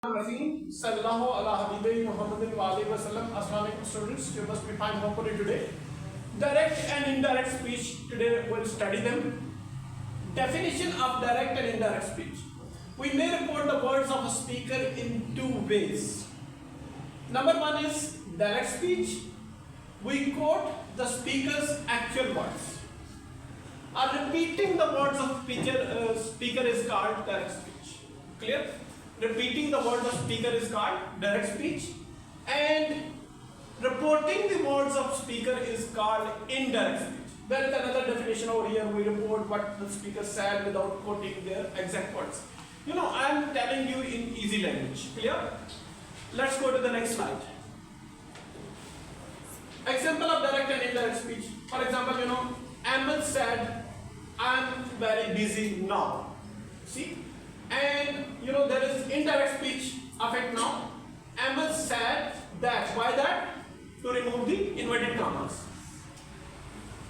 Sallallahu ala Habibi Muhammadin wa alihi wasallam. Assalamu alaikum students, you must be fine hopefully today. Direct and indirect speech, today we'll study them. Definition of direct and indirect speech. We may report the words of a speaker in two ways. Number one is direct speech. We quote the speaker's actual words. Repeating the words of speaker is called direct speech. Clear? Repeating the words of speaker is called direct speech, and reporting the words of speaker is called indirect speech. There is another definition over here. We report what the speaker said without quoting their exact words. I am telling you in easy language. Clear? Let's go to the next slide. Example of direct and indirect speech. For example, Ahmed said, "I am very busy now." See? And there is indirect speech of it now. Ahmed said that. Why that? To remove the inverted commas.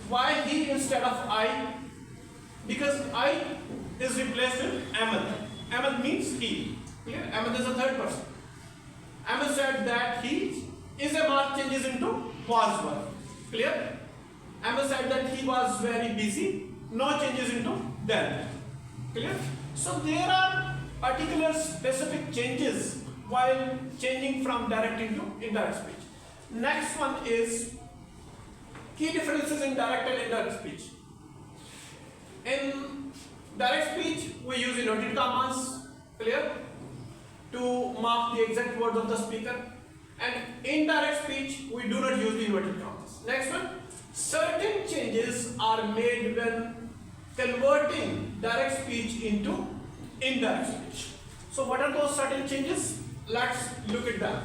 Why he instead of I? Because I is replaced with Ahmed. Ahmed means he. Clear? Ahmed is a third person. Ahmed said that he is a mark changes into was verb. Clear? Ahmed said that he was very busy. No changes into then. Clear? So there are particular specific changes while changing from direct into indirect speech. Next one is key differences in direct and indirect speech. In direct speech, we use inverted commas, clear, to mark the exact words of the speaker. And indirect speech, we do not use the inverted commas. Next one, certain changes are made when converting direct speech into indirect speech. So what are those certain changes? Let's look at them.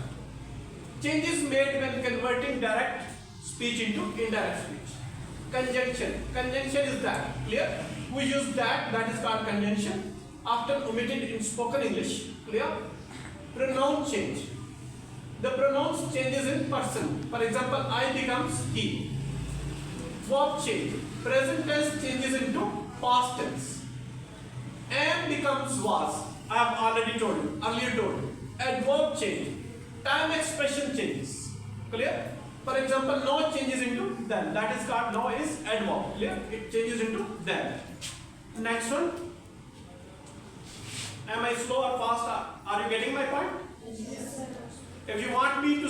Changes made when converting direct speech into indirect speech. Conjunction. Conjunction is that. Clear? We use that is called conjunction, often omitted in spoken English. Clear? Pronoun change. The pronouns changes in person. For example, I becomes he. Verb change. Present tense changes into past tense. Am becomes was. I have already told you, earlier told you. Adverb change. Time expression changes. Clear? For example, no changes into then. That is called no is adverb. Clear? It changes into then. Next one. Am I slow or fast? Are you getting my point? Yes, sir. If you want me to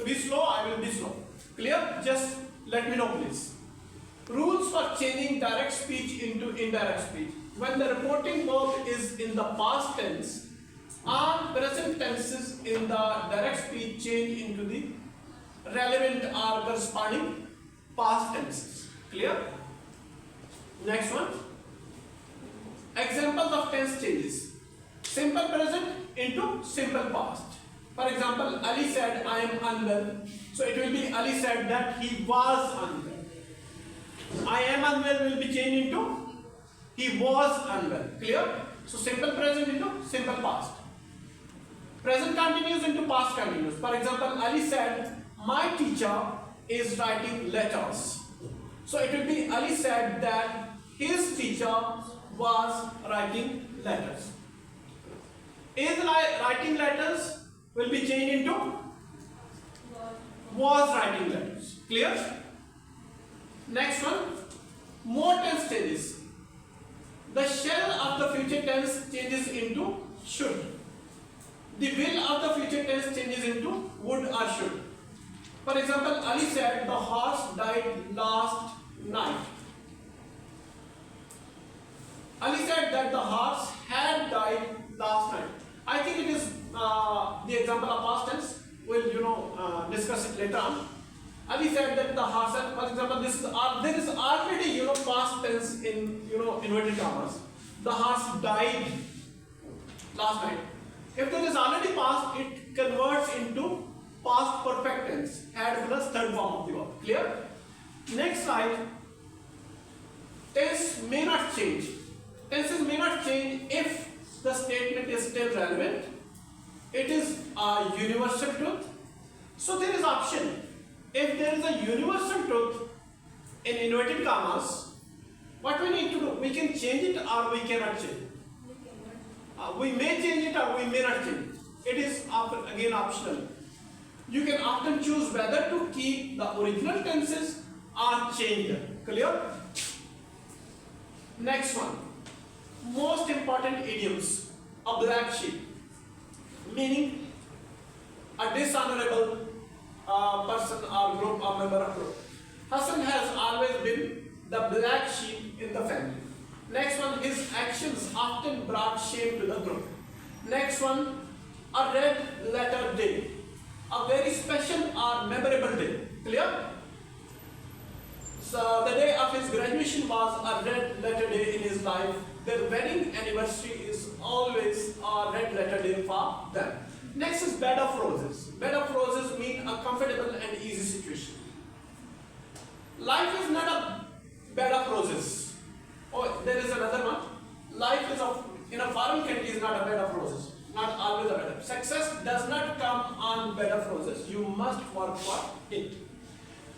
be slow, I will be slow. Clear? Just let me know, please. Rules for changing direct speech into indirect speech. When the reporting verb is in the past tense, all present tenses in the direct speech change into the relevant or corresponding past tenses. Clear? Next one. Examples of tense changes. Simple present into simple past. For example, Ali said, "I am unwell." So it will be Ali said that he was unwell. I am unwell will be changed into he was unwell. Clear? So simple present into simple past. Present continuous into past continuous. For example, Ali said, "My teacher is writing letters." So it will be Ali said that his teacher was writing letters. Is writing letters will be changed into was writing letters. Clear? Next one, more tense changes. The shall of the future tense changes into should. The will of the future tense changes into would or should. For example, Ali said the horse died last night. Ali said that the horse had died last night. I think it is the example of past tense. We'll discuss it later on. Ali said that the horse, for example, there is already past tense in inverted commas. The horse died last night. If there is already past, it converts into past perfect tense, had plus third form of the verb. Clear? Next slide. Tense may not change. Tenses may not change if the statement is still relevant. It is a universal truth. So there is option. If there is a universal truth in inverted commas, what we need to do? We can change it or we cannot change it. We may change it or we may not change it. it is often again optional. You can often choose whether to keep the original tenses or change them. Clear? Next one. Most important idioms. A black sheep. Meaning a dishonorable person or group or member of group. Hassan has always been the black sheep in the family. Next one, his actions often brought shame to the group. Next one, a red letter day. A very special or memorable day. Clear? So the day of his graduation was a red letter day in his life. Their wedding anniversary is always a red letter day for them. Next is bed of roses. Bed of roses mean a comfortable and easy situation. Life is not a bed of roses. Oh, there is another one. Life is in a foreign country is not a bed of roses. Not always a bed of. Success does not come on bed of roses. You must work for it.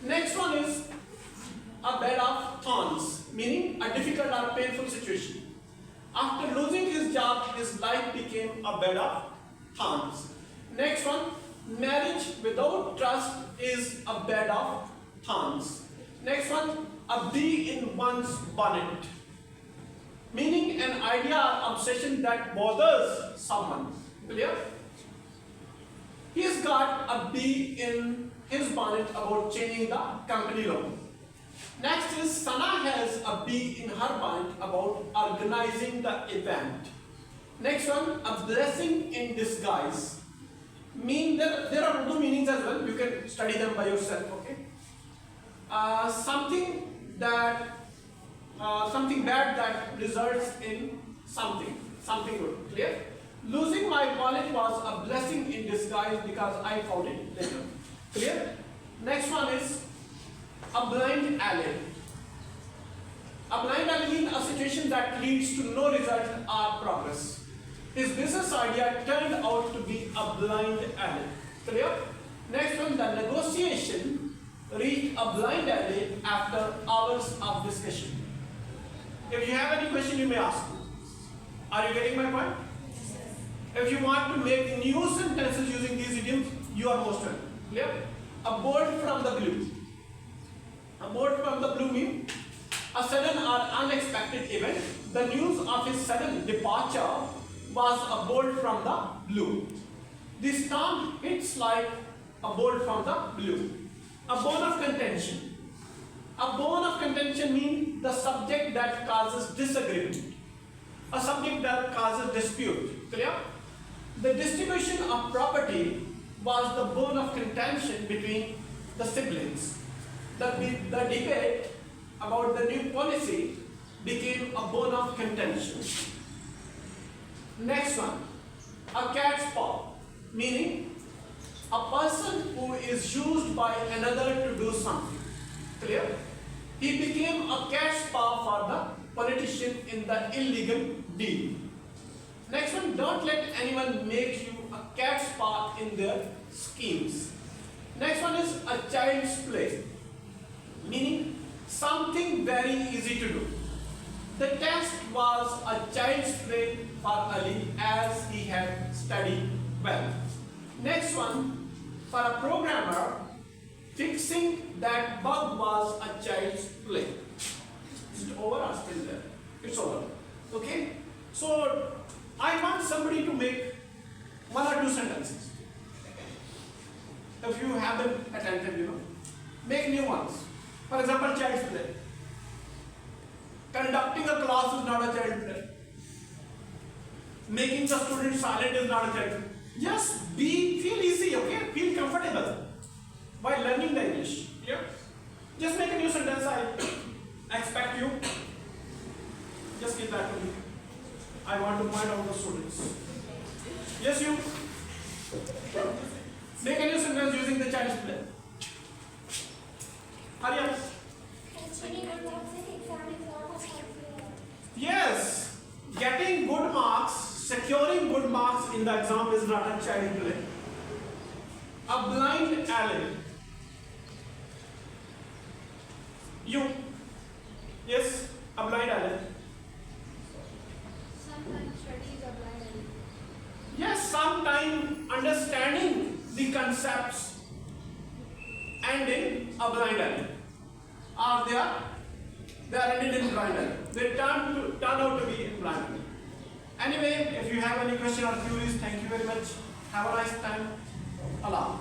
Next one is a bed of thorns, meaning a difficult or painful situation. After losing his job, his life became a bed of thorns. Next one, marriage without trust is a bed of thorns. Next one, a bee in one's bonnet, meaning an idea or obsession that bothers someone. Clear? He's got a bee in his bonnet about changing the company logo. Next is Sana has a bee in her bonnet about organizing the event. Next one, a blessing in disguise. There are Urdu meanings as well. You can study them by yourself. Okay. Something bad that results in something good. Clear? Losing my wallet was a blessing in disguise because I found it later. Clear? Next one is a blind alley. A blind alley means a situation that leads to no result or progress. His business idea turned out to be a blind alley. Clear? Next one, the negotiation reached a blind alley after hours of discussion. If you have any question, you may ask. Are you getting my point? If you want to make new sentences using these idioms, you are most welcome. Clear? A bolt from the blue. A bolt from the blue means a sudden or unexpected event. The news of his sudden departure was a bolt from the blue. The storm hits like a bolt from the blue. A bone of contention. A bone of contention means the subject that causes disagreement. A subject that causes dispute. Clear? The distribution of property was the bone of contention between the siblings. The debate about the new policy became a bone of contention. Next one, a cat's paw, meaning a person who is used by another to do something. Clear? He became a cat's paw for the politician in the illegal deal. Next one, don't let anyone make you a cat's paw in their schemes. Next one is a child's play, meaning something very easy to do. The test was a child's play for Ali as he had studied well. Next one, for a programmer, fixing that bug was a child's play. Is it over or still there? It's over. Okay? So, I want somebody to make one or two sentences. If you haven't attended, make new ones. For example, child's play. Conducting a class is not a child play. Making the student silent is not a child play. Just feel easy, okay? Feel comfortable while learning the English. Yeah? Just make a new sentence. I expect you. Just give that to me. I want to point out the students. Yes, you. Make a new sentence using the child's play. Hurry up. Yes, getting good marks, securing good marks in the exam is not a child play. A blind alley. You. Yes, a blind alley. Sometimes study is a blind alley. Yes, sometimes understanding the concepts end in a blind alley, or they are ended in blind alley. They turn out to be blind alley. Anyway, if you have any question or queries, thank you very much. Have a nice time. Allah.